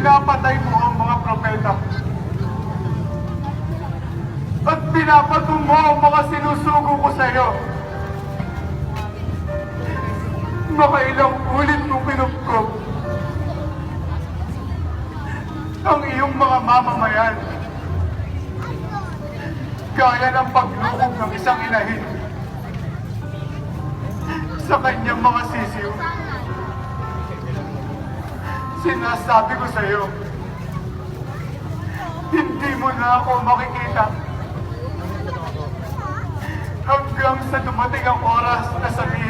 pinapatay mo ang mga propeta. At pinapatong mo ang mga sinusugo ko sa iyo. Makailang ulit mong pinupkop ang iyong mga mamamayan. Gaya ng paglukog ng isang inahin sa kanyang mga sisiw. Sinasabi ko sa iyo, hindi mo na ako makikita hanggang sa dumating ang oras na sabihin